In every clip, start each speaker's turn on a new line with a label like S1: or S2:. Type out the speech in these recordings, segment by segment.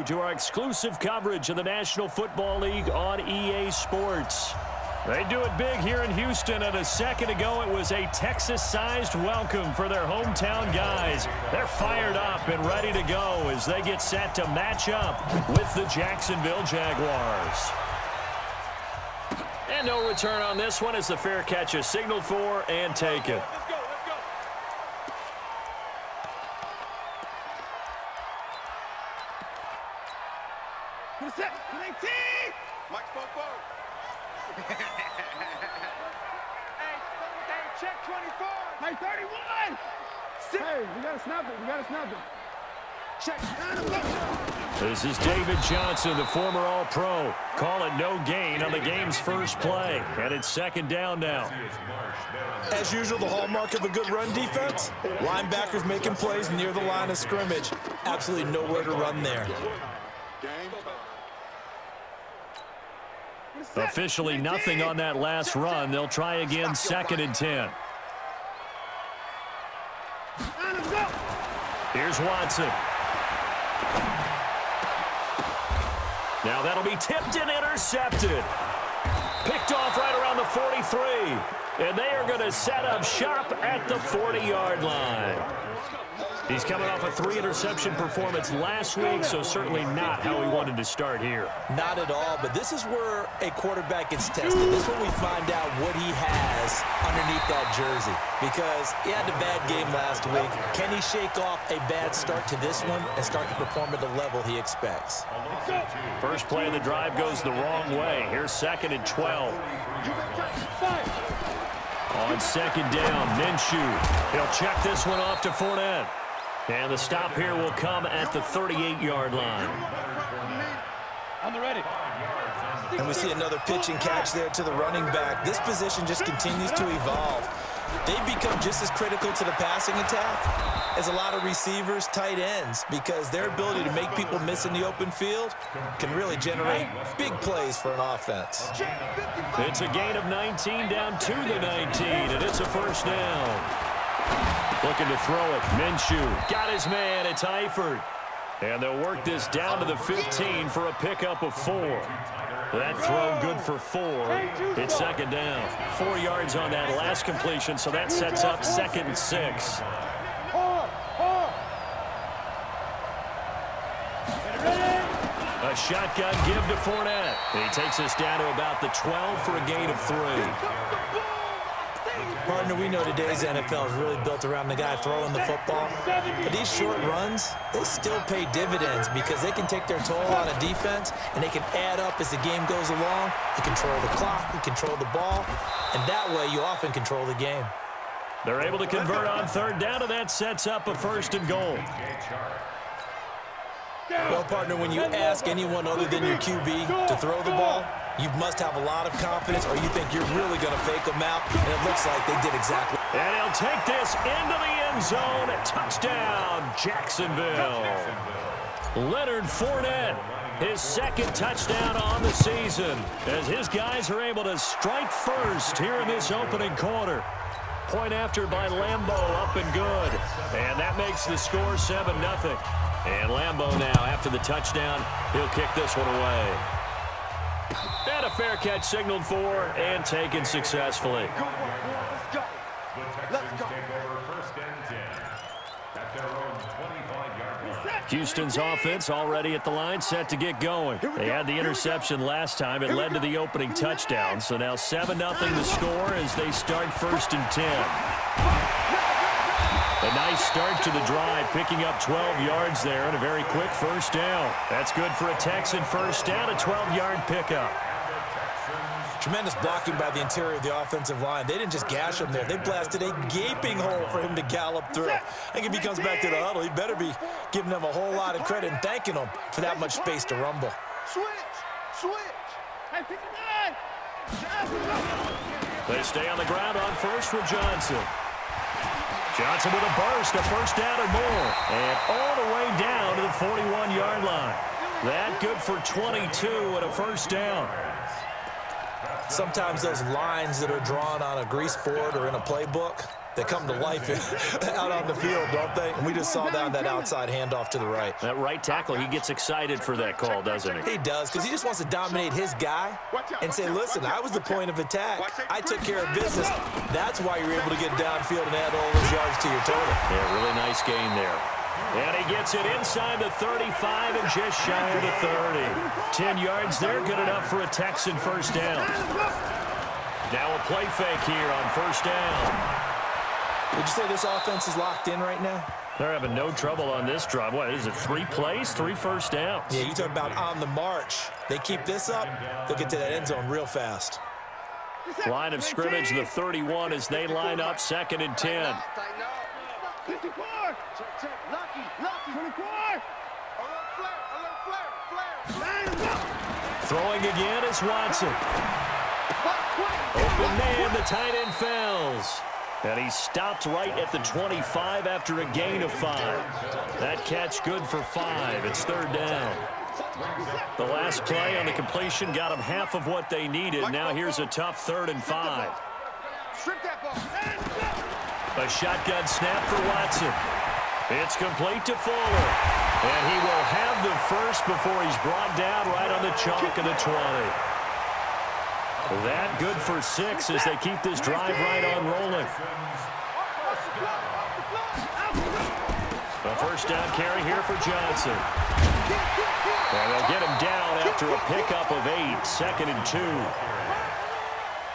S1: you to our exclusive coverage of the National Football League on EA Sports. They do it big here in Houston, and a second ago it was a Texas-sized welcome for their hometown guys. They're fired up and ready to go as they get set to match up with the Jacksonville Jaguars. And no return on this one as the fair catch is signaled for and taken.
S2: Mike spoke forward. Hey, check 24. Mike 31. Hey, we gotta snap it. We gotta snap it. Check.
S1: This is David Johnson, the former All-Pro. Call it no gain on the game's first play. And it's second down now.
S3: As usual, the hallmark of a good run defense, linebackers making plays near the line of scrimmage. Absolutely nowhere to run there.
S1: Officially nothing on that last run. They'll try again, second and 10. Here's Watson. Now that'll be tipped and intercepted. Picked off right around the 43. And they are going to set up shop at the 40-yard line. He's coming off a 3-interception performance last week, so certainly not how he wanted to start here.
S3: Not at all, but this is where a quarterback gets tested. This is where we find out what he has underneath that jersey. Because he had a bad game last week. Can he shake off a bad start to this one and start to perform at the level he expects?
S1: First play of the drive goes the wrong way. Here's second and 12. On second down, Minshew. He'll check this one off to Fournette. And the stop here will come at the 38-yard line.
S2: On the ready.
S3: And we see another pitch and catch there to the running back. This position just continues to evolve. They become just as critical to the passing attack as a lot of receivers, tight ends, because their ability to make people miss in the open field can really generate big plays for an offense.
S1: It's a gain of 19 down to the 19, and it's a first down. Looking to throw it. Minshew got his man. It's Eifert. And they'll work this down to the 15 for a pickup of 4. That throw good for 4. It's second down. 4 yards on that last completion, so that sets up second and 6. A shotgun give to Fournette. He takes us down to about the 12 for a gain of 3.
S3: Partner, we know today's NFL is really built around the guy throwing the football. But these short runs, they still pay dividends because they can take their toll on a defense and they can add up as the game goes along. You control the clock, you control the ball, and that way you often control the game.
S1: They're able to convert on third down, and that sets up a first and goal.
S3: Well, partner, when you ask anyone other than your QB to throw the ball, you must have a lot of confidence or you think you're really going to fake them out, and it looks like they did exactly.
S1: And he'll take this into the end zone. Touchdown, Jacksonville. Leonard Fournette, his second touchdown on the season, as his guys are able to strike first here in this opening quarter. Point after by Lambeau, up and good. And that makes the score 7-0. And Lambeau now, after the touchdown, he'll kick this one away. And a fair catch signaled for and taken successfully. Houston's offense already at the line, set to get going. They had the interception last time. It led to the opening touchdown. So now 7-0 the score as they start first and 10. A nice start to the drive, picking up 12 yards there and a very quick first down. That's good for a Texan first down, a 12-yard pickup.
S3: Tremendous blocking by the interior of the offensive line. They didn't just gash him there. They blasted a gaping hole for him to gallop through. I think if he comes back to the huddle, he better be giving them a whole lot of credit and thanking them for that much space to rumble.
S2: Switch.
S1: They stay on the ground on first with Johnson. Johnson with a burst, a first down or more. And all the way down to the 41-yard line. That good for 22 and a first down.
S3: Sometimes those lines that are drawn on a grease board or in a playbook, They come to life out on the field, don't they? And we just saw down that outside handoff to the right.
S1: That right tackle, he gets excited for that call, doesn't he?
S3: He does, because he just wants to dominate his guy and say, listen, I was the point of attack. I took care of business. That's why you're able to get downfield and add all those yards to your total.
S1: Yeah, really nice gain there. And he gets it inside the 35 and just shy of the 30. 10 yards there, good enough for a Texan first down. Now a play fake here on first down.
S3: Would you say this offense is locked in right now?
S1: They're having no trouble on this drive. What is it, 3 plays, 3 first downs?
S3: Yeah, you talk about on the march. They keep this up, they'll get to that end zone real fast.
S1: Line of scrimmage, the 31 as they line up, 2nd and 10.
S2: 54.
S1: Throwing again is Watson. Open man, the tight end fails. And he stopped right at the 25 after a gain of 5. That catch good for 5. It's 3rd down. The last play on the completion got them half of what they needed. Now here's a tough 3rd and 5. A shotgun snap for Watson. It's complete to Fuller. And he will have the first before he's brought down right on the chalk of the 20. That good for 6 as they keep this drive right on rolling. A first down carry here for Johnson. And they'll get him down after a pickup of 8, 2nd and 2.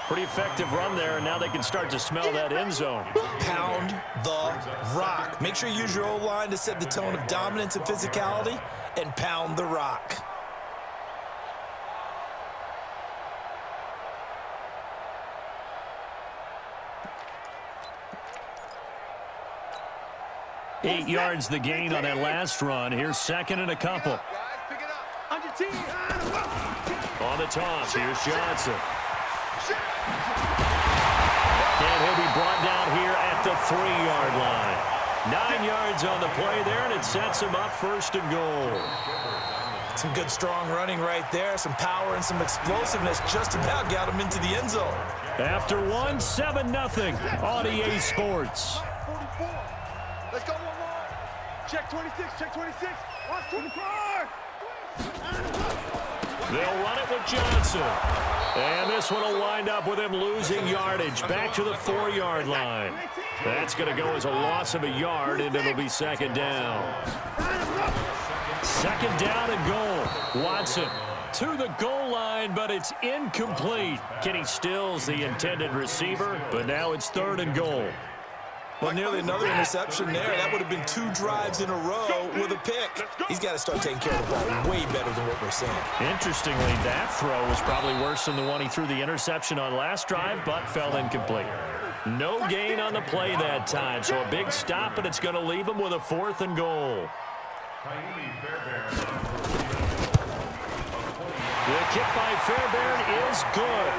S1: Pretty effective run there, and now they can start to smell that end zone.
S3: Pound the rock. Make sure you use your O-line to set the tone of dominance and physicality, and pound the rock.
S1: Eight yards the gain on that last run. Here's 2nd and a couple. On the toss, here's Johnson. And he'll be brought down here at the 3-yard line. 9 yards on the play there, and it sets him up 1st and goal.
S3: Some good, strong running right there. Some power and some explosiveness just about got him into the end zone.
S1: After 1, 7-0 on EA Sports.
S2: 44. Let's go one more. Check 26, check 26. Watch 24.
S1: They'll run it with Johnson. And this one will wind up with him losing yardage. Back to the 4-yard line. That's going to go as a loss of a yard, and it'll be 2nd down. 2nd down and goal. Watson to the goal line, but it's incomplete. Kenny Stills, the intended receiver, but now it's 3rd and goal.
S3: Well, nearly another interception there. That would have been 2 drives in a row with a pick. He's got to start taking care of the ball way better than what we're seeing.
S1: Interestingly, that throw was probably worse than the one he threw the interception on last drive, but fell incomplete. No gain on the play that time, so a big stop, and it's going to leave him with a 4th and goal. The kick by Fairbairn is good.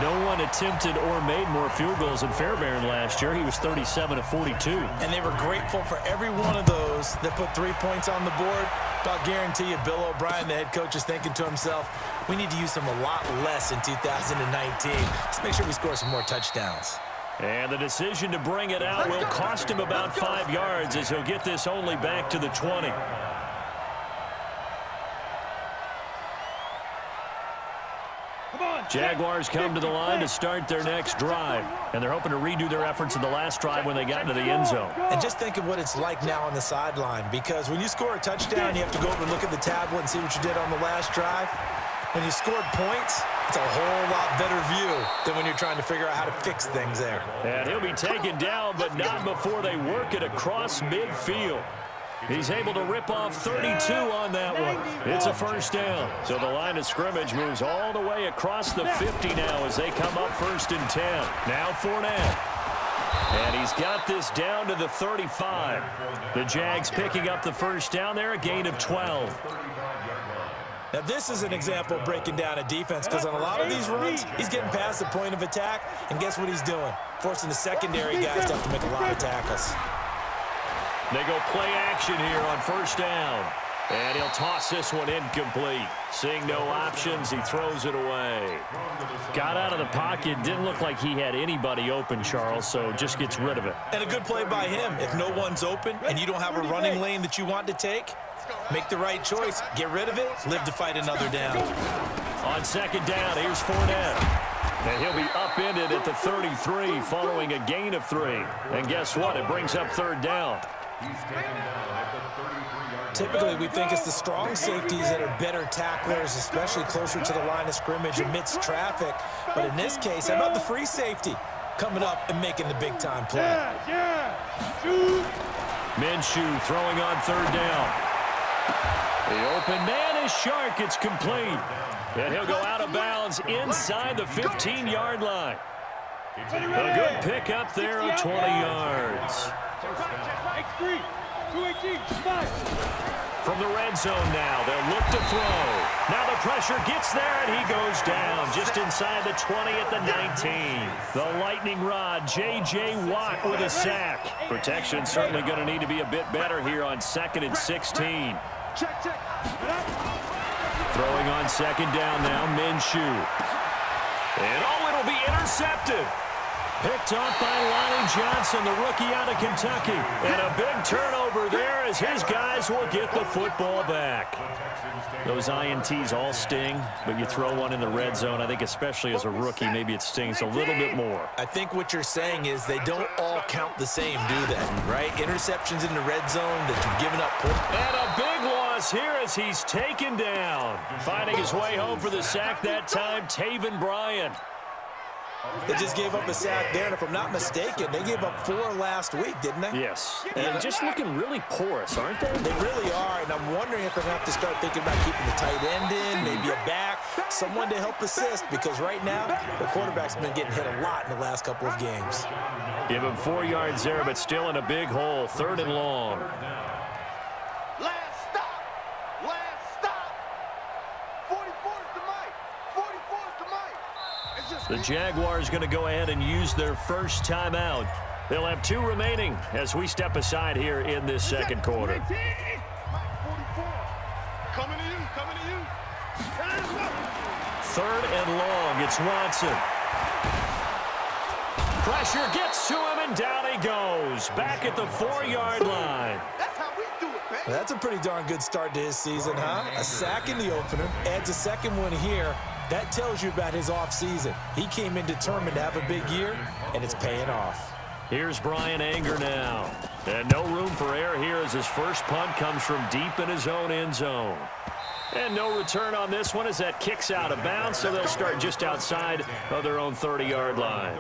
S1: No one attempted or made more field goals than Fairbairn last year. He was 37 of 42.
S3: And they were grateful for every one of those that put 3 points on the board. But I'll guarantee you, Bill O'Brien, the head coach, is thinking to himself, we need to use them a lot less in 2019. Let's make sure we score some more touchdowns.
S1: And the decision to bring it out will cost him about 5 yards as he'll get this only back to the 20. Jaguars come to the line to start their next drive, and they're hoping to redo their efforts in the last drive when they got into the end zone.
S3: And just think of what it's like now on the sideline, because when you score a touchdown, you have to go over and look at the tablet and see what you did on the last drive. When you scored points, it's a whole lot better view than when you're trying to figure out how to fix things there.
S1: And he'll be taken down, but not before they work it across midfield. He's able to rip off 32 on that one. It's a first down. So the line of scrimmage moves all the way across the 50 now as they come up 1st and 10. Now Fournette. And he's got this down to the 35. The Jags picking up the first down there, a gain of 12.
S3: Now, this is an example of breaking down a defense, because on a lot of these runs, he's getting past the point of attack, and guess what he's doing? Forcing the secondary guys to have to make a lot of tackles.
S1: They go play action here on first down. And he'll toss this one incomplete. Seeing no options, he throws it away. Got out of the pocket. Didn't look like he had anybody open, Charles, so just gets rid of it.
S3: And a good play by him. If no one's open and you don't have a running lane that you want to take, make the right choice. Get rid of it. Live to fight another down.
S1: On second down, here's Fournette. And he'll be upended at the 33 following a gain of 3. And guess what? It brings up third down.
S3: Typically, we think it's the strong safeties that are better tacklers, especially closer to the line of scrimmage amidst traffic. But in this case, how about the free safety coming up and making the big-time play?
S1: Minshew throwing on third down. The open man is Shark. It's complete. And he'll go out of bounds inside the 15-yard line. A good pick up there of 20 yards. From the red zone now, they'll look to throw. Now the pressure gets there, and he goes down just inside the 20 at the 19. The lightning rod, J.J. Watt with a sack. Protection certainly going to need to be a bit better here on 2nd and 16. Throwing on second down now, Minshew. And it'll be intercepted. Picked off by Lonnie Johnson, the rookie out of Kentucky. And a big turnover there as his guys will get the football back. Those INTs all sting, but you throw one in the red zone, I think especially as a rookie, maybe it stings a little bit more.
S3: I think what you're saying is they don't all count the same, do they? Right? Interceptions in the red zone that you've given up.
S1: And a big loss here as he's taken down. Finding his way home for the sack that time, Taven Bryan.
S3: They just gave up a sack there, and if I'm not mistaken, they gave up 4 last week, didn't they?
S1: Yes. And just looking really porous, aren't they?
S3: They really are, and I'm wondering if they're going to have to start thinking about keeping the tight end in, maybe a back, someone to help assist, because right now, the quarterback's been getting hit a lot in the last couple of games.
S1: Give him 4 yards there, but still in a big hole, 3rd and long.
S2: Last stop. 44 is the mic. 44 is the mic.
S1: The Jaguars going to go ahead and use their first timeout. They'll have 2 remaining as we step aside here in this second quarter.
S2: 44. Coming to you.
S1: 3rd and long. It's Watson. Pressure gets to him, and down he goes. Back at the 4-yard line.
S2: That's how we do it, man.
S3: That's a pretty darn good start to his season, huh? A sack in the opener, adds a second one here. That tells you about his offseason. He came in determined to have a big year, and it's paying off.
S1: Here's Brian Anger now. And no room for error here as his first punt comes from deep in his own end zone. And no return on this one as that kicks out of bounds, so they'll start just outside of their own 30-yard line.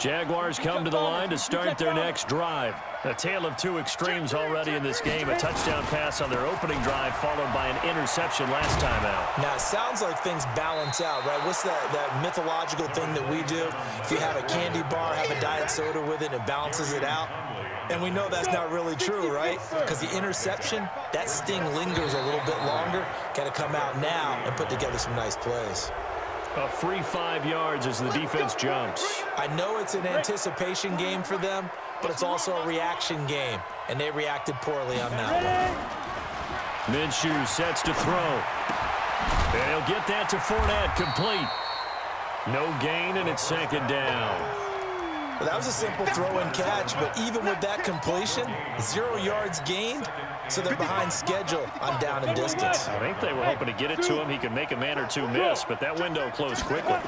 S1: Jaguars come to the line to start their next drive. A tale of 2 extremes already in this game. A touchdown pass on their opening drive followed by an interception last time out.
S3: Now, it sounds like things balance out, right? What's that mythological thing that we do? If you have a candy bar, have a diet soda with it, it balances it out. And we know that's not really true, right? Because the interception, that sting lingers a little bit longer. Got to come out now and put together some nice plays.
S1: A free 5 yards as the defense jumps.
S3: I know it's an anticipation game for them, but it's also a reaction game, and they reacted poorly on that one.
S1: Minshew sets to throw. And he'll get that to Fournette, complete. No gain, and it's 2nd down.
S3: Well, that was a simple throw and catch, but even with that completion, 0 yards gained, so they're behind schedule on down and distance.
S1: I think they were hoping to get it to him. He could make a man or 2 miss, but that window closed quickly.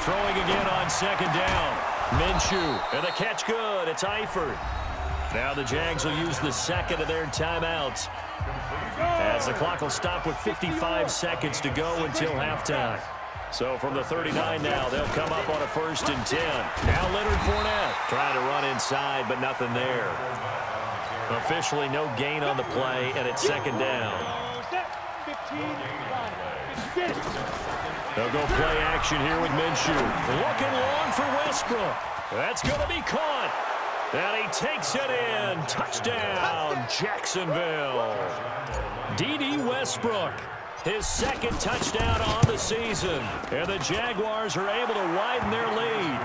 S1: Throwing again on 2nd down. Minshew, and the catch good. It's Eifert. Now the Jags will use the 2nd of their timeouts, as the clock will stop with 55 seconds to go until halftime. So from the 39 now, they'll come up on a 1st and 10. Now Leonard Fournette trying to run inside, but nothing there. Officially no gain on the play, and it's 2nd down. They'll go play action here with Minshew. Looking long for Westbrook. That's going to be caught. And he takes it in. Touchdown, Jacksonville. D.D. Westbrook. His 2nd touchdown on the season. And the Jaguars are able to widen their lead.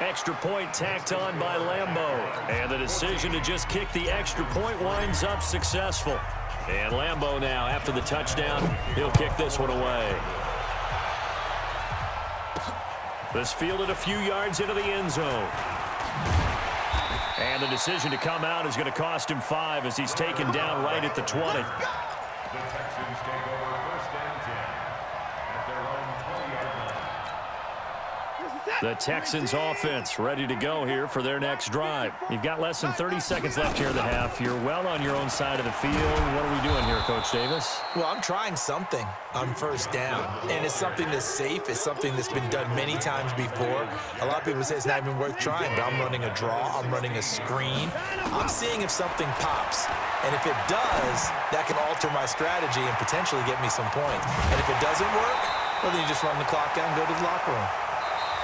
S1: Extra point tacked on by Lambo. And the decision to just kick the extra point winds up successful. And Lambo now, after the touchdown, he'll kick this one away. This fielded a few yards into the end zone. And the decision to come out is going to cost him 5 as he's taken down right at the 20. The Texans offense ready to go here for their next drive. You've got less than 30 seconds left here in the half. You're well on your own side of the field. What are we doing here, Coach Davis?
S3: Well, I'm trying something on first down, and it's something that's safe. It's something that's been done many times before. A lot of people say it's not even worth trying, but I'm running a draw. I'm running a screen. I'm seeing if something pops, and if it does, that can alter my strategy and potentially get me some points. And if it doesn't work, well, then you just run the clock out and go to the locker room.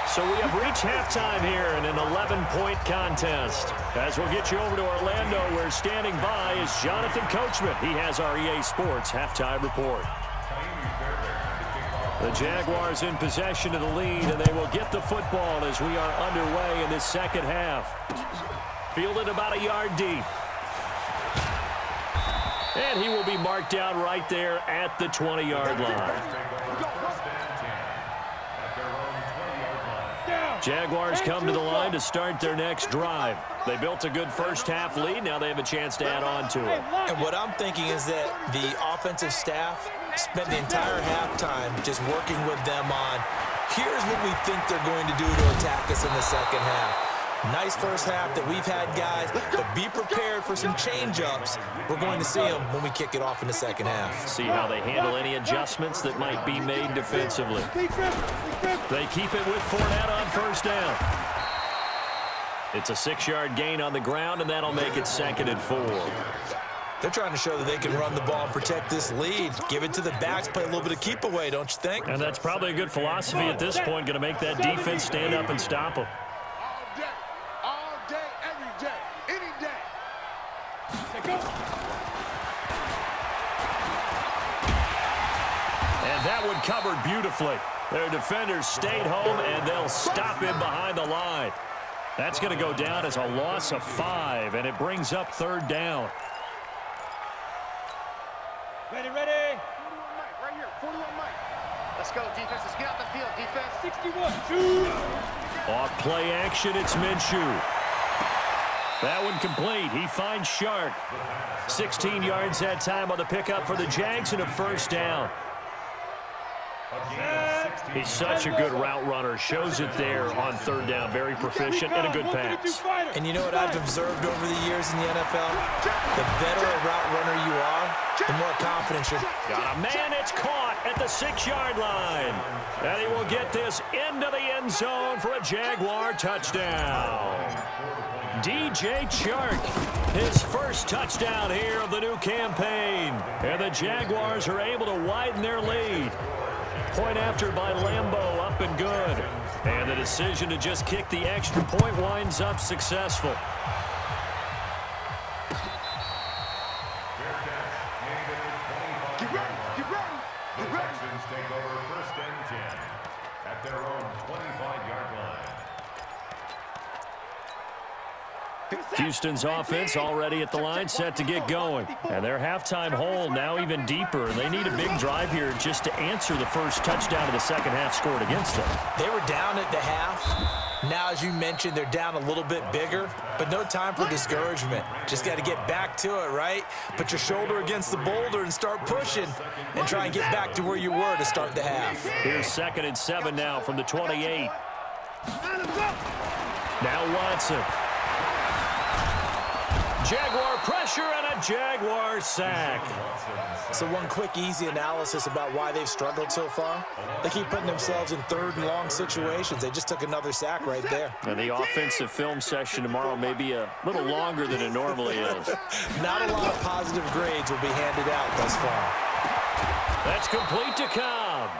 S1: So we have reached halftime here in an 11-point contest. As we'll get you over to Orlando, where standing by is Jonathan Coachman. He has our EA Sports halftime report. The Jaguars in possession of the lead, and they will get the football as we are underway in this second half. Fielded about a yard deep. And he will be marked down right there at the 20-yard line. Jaguars come to the line to start their next drive. They built a good first-half lead. Now they have a chance to add on to it.
S3: And what I'm thinking is that the offensive staff spent the entire halftime just working with them on, here's what we think they're going to do to attack us in the second half. Nice first half that we've had, guys, but be prepared for some change-ups. We're going to see them when we kick it off in the second half.
S1: See how they handle any adjustments that might be made defensively. They keep it with Fournette on first down. It's a 6-yard gain on the ground, and that'll make it 2nd and 4.
S3: They're trying to show that they can run the ball and protect this lead. Give it to the backs, play a little bit of keep away, don't you think?
S1: And that's probably a good philosophy at this point, going to make that defense stand up and stop them. And that one covered beautifully. Their defenders stayed home, and they'll stop him behind the line. That's going to go down as a loss of 5, and it brings up 3rd down.
S2: Ready, ready. 41 Mike, right here. 41 Mike. Let's go, defense. Let's get out the field, defense. 61. Shoot.
S1: Off play action, it's Minshew. That one complete. He finds Shark. 16 yards that time on the pickup for the Jags and a first down. He's such a good route runner. Shows it there on 3rd down. Very proficient and a good pass.
S3: And you know what I've observed over the years in the NFL? The better a route runner you are, the more confidence you're...
S1: Got a man, it's caught at the 6-yard line. And he will get this into the end zone for a Jaguar touchdown. DJ Chark, his first touchdown here of the new campaign. And the Jaguars are able to widen their lead. Point after by Lambo, up and good. And the decision to just kick the extra point winds up successful.
S2: Get ready, get ready, get ready.
S4: Texans take over 1st and 10 at their own 25-yard line.
S1: Houston's offense already at the line, set to get going. And their halftime hole now even deeper. And they need a big drive here just to answer the first touchdown of the second half scored against them.
S3: They were down at the half. Now, as you mentioned, they're down a little bit bigger, but no time for discouragement. Just got to get back to it, right? Put your shoulder against the boulder and start pushing and try and get back to where you were to start the half.
S1: Here's 2nd and 7 now from the 28. Now Watson. Jaguar pressure and a Jaguar sack.
S3: So one quick, easy analysis about why they've struggled so far. They keep putting themselves in 3rd and long situations. They just took another sack right there.
S1: And the offensive film session tomorrow may be a little longer than it normally is.
S3: Not a lot of positive grades will be handed out thus far.
S1: That's complete to Cobb.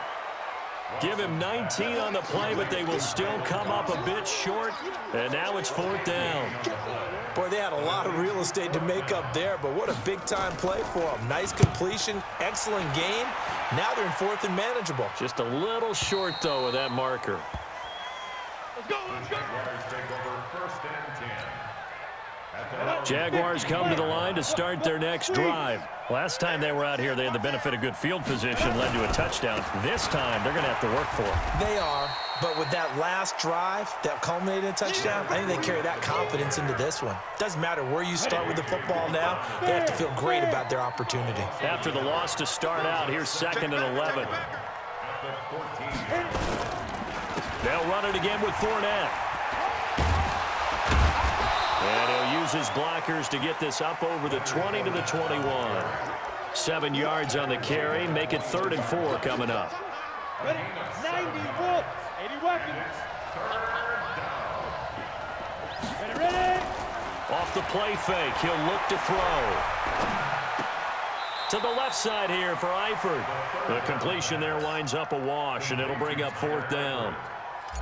S1: Give him 19 on the play, but they will still come up a bit short. And now it's 4th down.
S3: Boy, they had a lot of real estate to make up there, but what a big-time play for them. Nice completion, excellent gain. Now they're in 4th and manageable.
S1: Just a little short, though, with that marker.
S4: Jaguars take over 1st and 10.
S1: Jaguars come to the line to start their next drive. Last time they were out here, they had the benefit of good field position, led to a touchdown. This time, they're going to have to work for it.
S3: They are, but with that last drive that culminated in a touchdown, I think they carry that confidence into this one. Doesn't matter where you start with the football now, they have to feel great about their opportunity.
S1: After the loss to start out, here's 2nd and 11. They'll run it again with Fournette. And he'll use his blockers to get this up over the 20 to the 21. 7 yards on the carry. Make it 3rd and 4 coming up.
S2: 90 volts, 80 weapons. Ready.
S1: Off the play fake, he'll look to throw. To the left side here for Eifert. The completion there winds up a wash, and it'll bring up 4th down.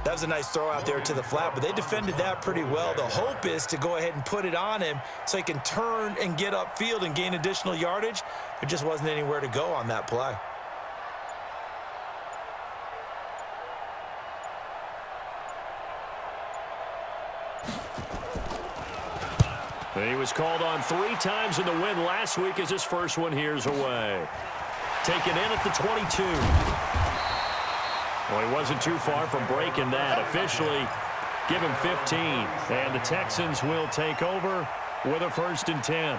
S3: That was a nice throw out there to the flat, but they defended that pretty well. The hope is to go ahead and put it on him so he can turn and get upfield and gain additional yardage. There just wasn't anywhere to go on that play.
S1: He was called on 3 times in the win last week as his first one here's away. Taken in at the 22. Well, he wasn't too far from breaking that. Officially, give him 15. And the Texans will take over with a 1st and 10.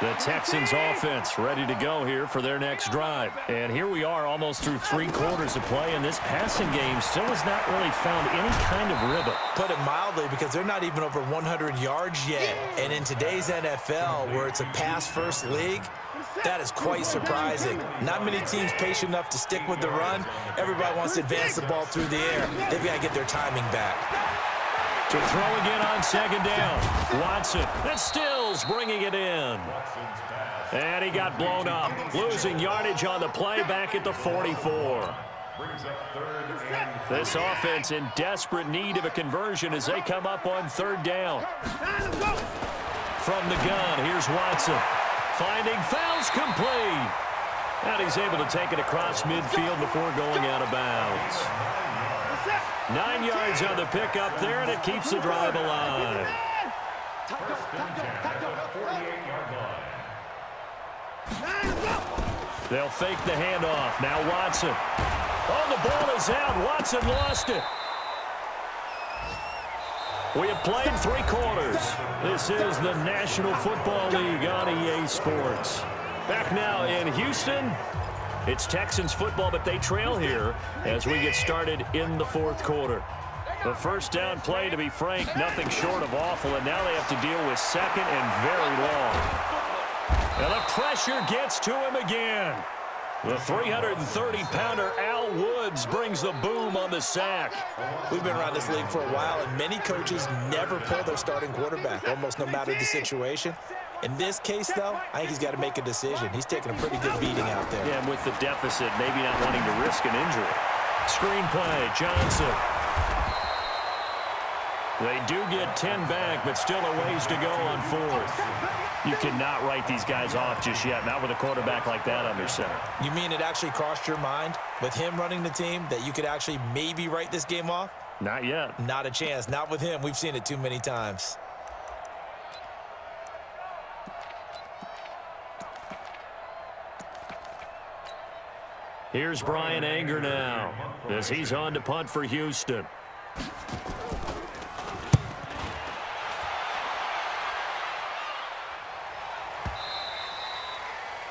S1: The Texans offense ready to go here for their next drive. And here we are almost through 3 quarters of play, and this passing game still has not really found any kind of rhythm.
S3: Put it mildly, because they're not even over 100 yards yet. And in today's NFL, where it's a pass-first league, that is quite surprising. Not many teams patient enough to stick with the run. Everybody wants to advance the ball through the air. They've got to get their timing back.
S1: To throw again on 2nd down. Watson. And Stills bringing it in. And he got blown up. Losing yardage on the play back at the 44. This offense in desperate need of a conversion as they come up on 3rd down. From the gun, here's Watson. Finding fouls complete. And he's able to take it across midfield before going out of bounds. 9 yards on the pickup there, and it keeps the drive alive. They'll fake the handoff. Now Watson. Oh, the ball is out. Watson lost it. We have played 3 quarters. This is the National Football League on EA Sports. Back now in Houston. It's Texans football, but they trail here as we get started in the 4th quarter. The 1st down play, to be frank, nothing short of awful, and now they have to deal with 2nd and very long. And the pressure gets to him again. The 330-pounder Al Woods brings the boom on the sack.
S3: We've been around this league for a while, and many coaches never pull their starting quarterback, almost no matter the situation. In this case, though, I think he's got to make a decision. He's taking a pretty good beating out there.
S1: Yeah, and with the deficit, maybe not wanting to risk an injury. Screen play, Johnson. They do get 10 back, but still a ways to go on 4th. You cannot write these guys off just yet, not with a quarterback like that under center.
S3: You mean it actually crossed your mind with him running the team that you could actually maybe write this game off?
S1: Not yet.
S3: Not a chance. Not with him. We've seen it too many times.
S1: Here's Brian Anger now as he's on to punt for Houston.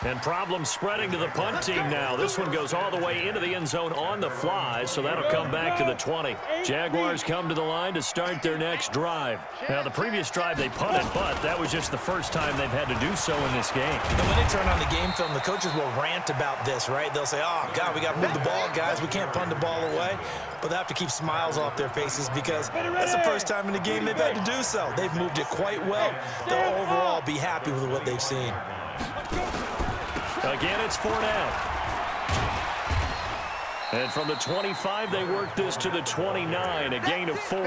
S1: And problems spreading to the punt team now. This one goes all the way into the end zone on the fly, so that'll come back to the 20. Jaguars come to the line to start their next drive. Now, the previous drive they punted, but that was just the first time they've had to do so in this game.
S3: And when they turn on the game film, the coaches will rant about this, right? They'll say, oh, God, we got to move the ball, guys. We can't punt the ball away. But they have to keep smiles off their faces because that's the first time in the game they've had to do so. They've moved it quite well. They'll overall be happy with what they've seen.
S1: Again, it's Fournette. And from the 25, they work this to the 29, a gain of 4.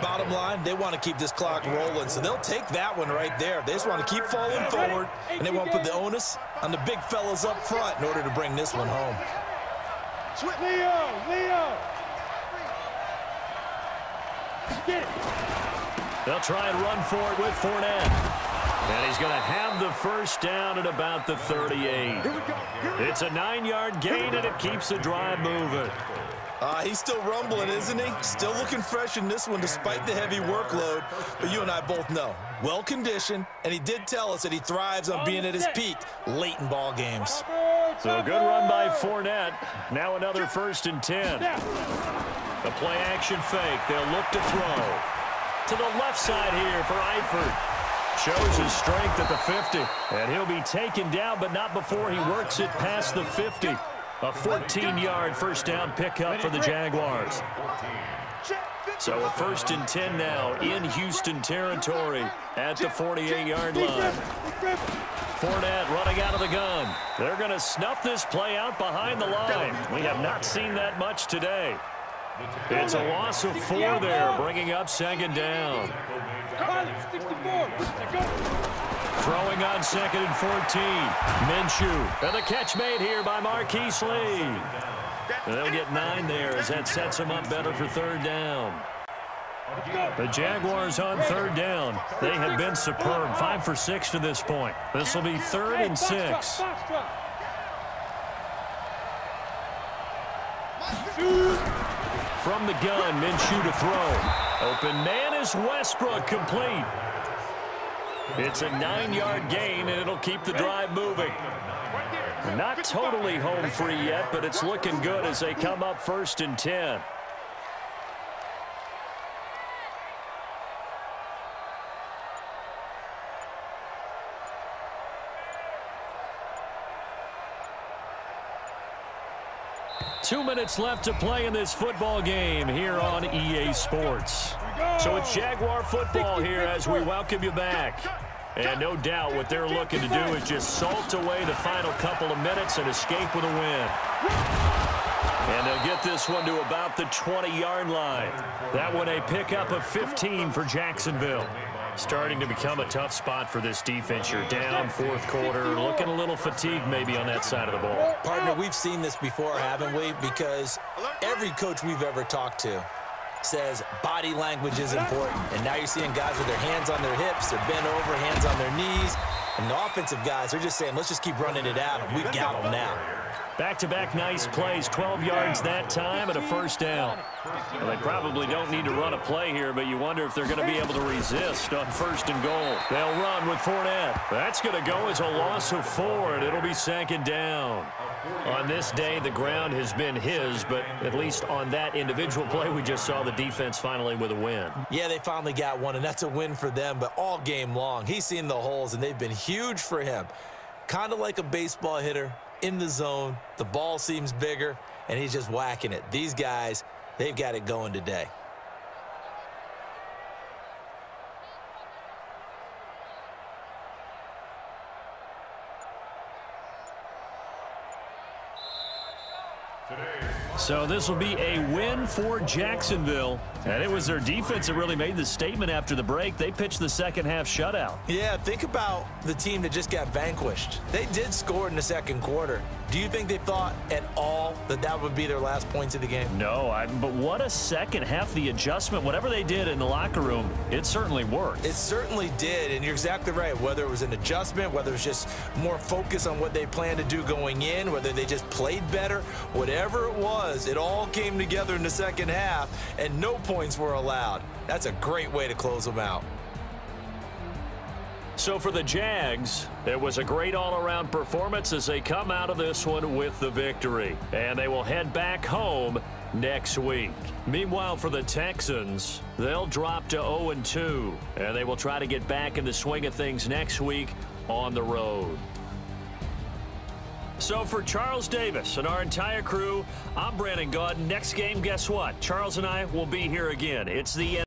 S3: Bottom line, they want to keep this clock rolling, so they'll take that one right there. They just want to keep falling forward, and they want to put the onus on the big fellas up front in order to bring this one home.
S2: Leo! Get it.
S1: They'll try and run for it with Fournette. And he's going to have the first down at about the 38. It's a 9-yard gain, and it keeps the drive moving.
S3: He's still rumbling, isn't he? Still looking fresh in this one despite the heavy workload. But you and I both know, well-conditioned, and he did tell us that he thrives on being at his peak late in ball games.
S1: So a good run by Fournette. Now another 1st and 10. The play-action fake. They'll look to throw. To the left side here for Eifert. Shows his strength at the 50. And he'll be taken down, but not before he works it past the 50. A 14-yard first down pickup for the Jaguars. So a 1st and 10 now in Houston territory at the 48-yard line. Fournette running out of the gun. They're going to snuff this play out behind the line. We have not seen that much today. It's a loss of 4 there, bringing up 2nd down. Throwing on 2nd and 14. Minshew. And the catch made here by Marquise Lee. And they'll get 9 there as that sets them up better for 3rd down. The Jaguars on 3rd down. They have been superb. 5 for 6 to this point. This will be 3rd and 6. From the gun, Minshew to throw. Open man is Westbrook, complete. It's a 9-yard gain, and it'll keep the drive moving. Not totally home free yet, but it's looking good as they come up 1st and 10. Two minutes left to play in this football game here on EA Sports. So it's Jaguar football here as we welcome you back. And no doubt what they're looking to do is just salt away the final couple of minutes and escape with a win. And they'll get this one to about the 20-yard line. That one a pickup of 15 for Jacksonville. Starting to become a tough spot for this defense. You're down 4th quarter, looking a little fatigued maybe on that side of the ball.
S3: Partner, we've seen this before, haven't we? Because every coach we've ever talked to says body language is important. And now you're seeing guys with their hands on their hips, they're bent over, hands on their knees. And the offensive guys, they're just saying, let's just keep running it out, and we've got them now.
S1: Back-to-back nice plays, 12 yards that time and a 1st down. Well, they probably don't need to run a play here, but you wonder if they're going to be able to resist on 1st and goal. They'll run with Fournette. That's going to go as a loss of 4, and it'll be 2nd down. On this day, the ground has been his, but at least on that individual play, we just saw the defense finally with a win.
S3: Yeah, they finally got one, and that's a win for them, but all game long, he's seen the holes, and they've been huge for him. Kind of like a baseball hitter. In the zone, the ball seems bigger, and he's just whacking it. These guys, they've got it going today.
S1: So this will be a win for Jacksonville. And it was their defense that really made the statement after the break. They pitched the second half shutout.
S3: Yeah, think about the team that just got vanquished. They did score in the 2nd quarter. Do you think they thought at all that that would be their last points of the game?
S1: No, but what a second half. The adjustment, whatever they did in the locker room, it certainly worked.
S3: It certainly did, and you're exactly right. Whether it was an adjustment, whether it was just more focus on what they planned to do going in, whether they just played better, whatever it was, it all came together in the 2nd half, and no points were allowed. That's a great way to close them out.
S1: So for the Jags, it was a great all-around performance as they come out of this one with the victory. And they will head back home next week. Meanwhile, for the Texans, they'll drop to 0-2. And they will try to get back in the swing of things next week on the road. So for Charles Davis and our entire crew, I'm Brandon Gaudin. Next game, guess what? Charles and I will be here again. It's the